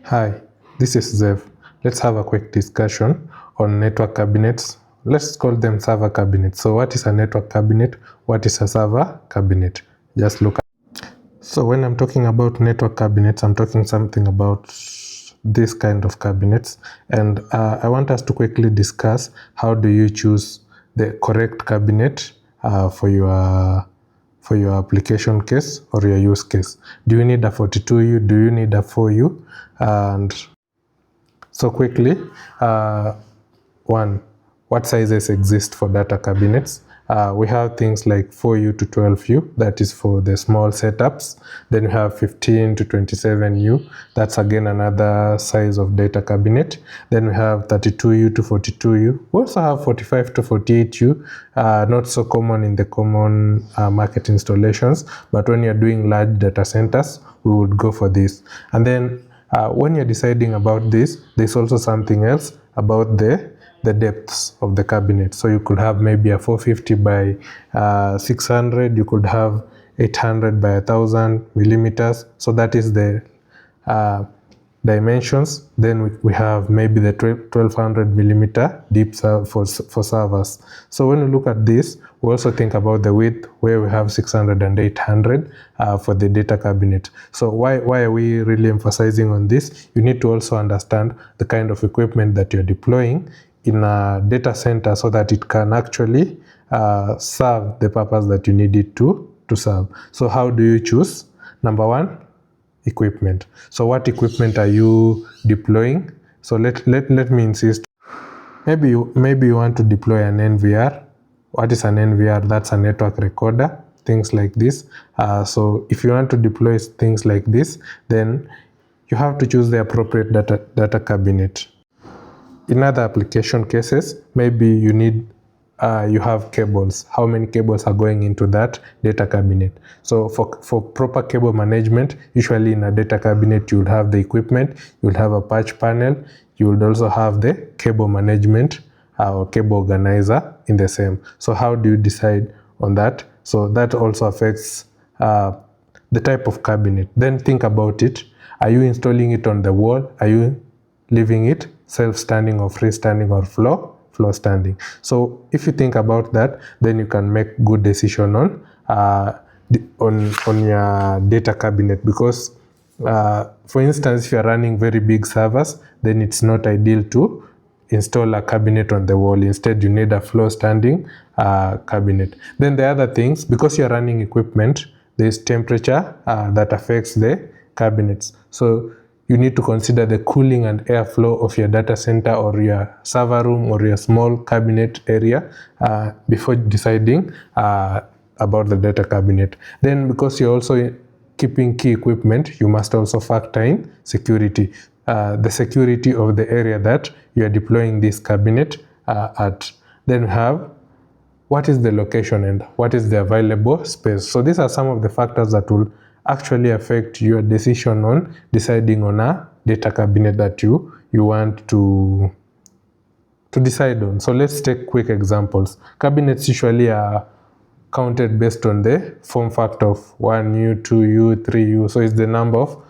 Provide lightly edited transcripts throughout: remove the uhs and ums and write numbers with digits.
Hi, this is Zev. Let's have a quick discussion on network cabinets. Let's call them server cabinets. So what is a network cabinet? What is a server cabinet? Just look at. So when I'm talking about network cabinets, I'm talking something about this kind of cabinets. And I want us to quickly discuss how do you choose the correct cabinet for your application case or your use case. Do you need a 42U? Do you need a 4U? And so quickly, one, what sizes exist for data cabinets? We have things like 4U to 12U, that is for the small setups. Then we have 15 to 27U, that's again another size of data cabinet. Then we have 32U to 42U. We also have 45 to 48U, not so common in the common market installations, but when you're doing large data centers, we would go for this. And then when you're deciding about this, there's also something else about the depths of the cabinet. So you could have maybe a 450 by 600, you could have 800 by 1000 millimeters. So that is the dimensions. Then we have maybe the 1200 millimeter deep for servers. So when we look at this, we also think about the width, where we have 600 and 800 for the data cabinet. So why are we really emphasizing on this? You need to also understand the kind of equipment that you're deploying in a data center so that it can actually serve the purpose that you need it to serve. So how do you choose? Number one, equipment. So what equipment are you deploying? So let me insist. Maybe you want to deploy an NVR. What is an NVR? That's a network recorder, things like this. So if you want to deploy things like this, then you have to choose the appropriate data cabinet. In other application cases, maybe you need you have cables. How many cables are going into that data cabinet? So for proper cable management, usually in a data cabinet, you would have the equipment, you would have a patch panel, you would also have the cable management or cable organizer in the same. So how do you decide on that? So that also affects the type of cabinet. Then think about it. Are you installing it on the wall? Are you leaving it self-standing or freestanding or floor standing? So if you think about that, then you can make good decision on your data cabinet. Because for instance, if you're running very big servers, then it's not ideal to install a cabinet on the wall. Instead, you need a floor standing cabinet. Then the other things, because you're running equipment, there's temperature that affects the cabinets. So you need to consider the cooling and airflow of your data center or your server room or your small cabinet area before deciding about the data cabinet. Then because you're also keeping key equipment, you must also factor in security. The security of the area that you are deploying this cabinet at. Then we have what is the location and what is the available space. So these are some of the factors that will actually affect your decision on deciding on a data cabinet that you want to decide on. So let's take quick examples. Cabinets usually are counted based on the form factor of 1U, 2U, 3U. So it's the number of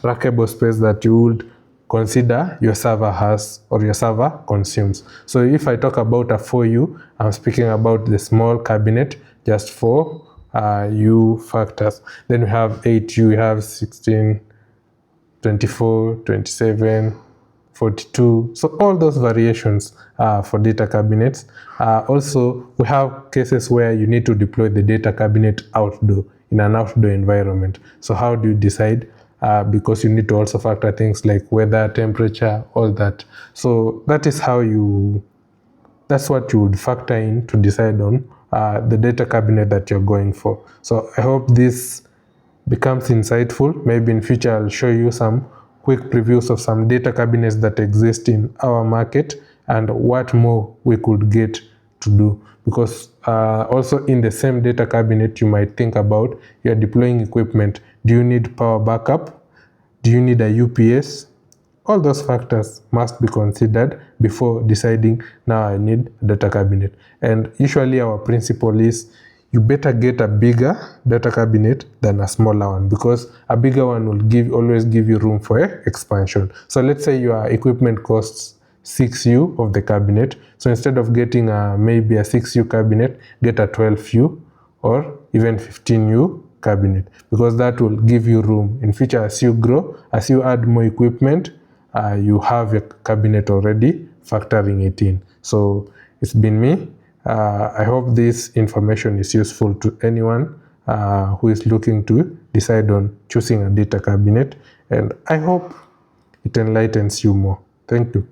rackable space that you would consider your server has or your server consumes. So if I talk about a 4U, I'm speaking about the small cabinet just for U factors. Then we have 8U, we have 16, 24, 27, 42. So all those variations for data cabinets. Also, we have cases where you need to deploy the data cabinet outdoor, in an outdoor environment. So how do you decide? Because you need to also factor things like weather, temperature, all that. So that is how that's what you would factor in to decide on the data cabinet that you're going for. So I hope this becomes insightful. Maybe in future I'll show you some quick previews of some data cabinets that exist in our market and what more we could get to do. Because also in the same data cabinet, you might think about you're deploying equipment. Do you need power backup? Do you need a UPS? All those factors must be considered before deciding, now I need a data cabinet. And usually our principle is you better get a bigger data cabinet than a smaller one, because a bigger one will always give you room for expansion. So let's say your equipment costs 6U of the cabinet. So instead of getting maybe a 6U cabinet, get a 12U or even 15U cabinet, because that will give you room in future as you grow, as you add more equipment. You have your cabinet already factoring it in. So it's been me. I hope this information is useful to anyone who is looking to decide on choosing a data cabinet, and I hope it enlightens you more. Thank you.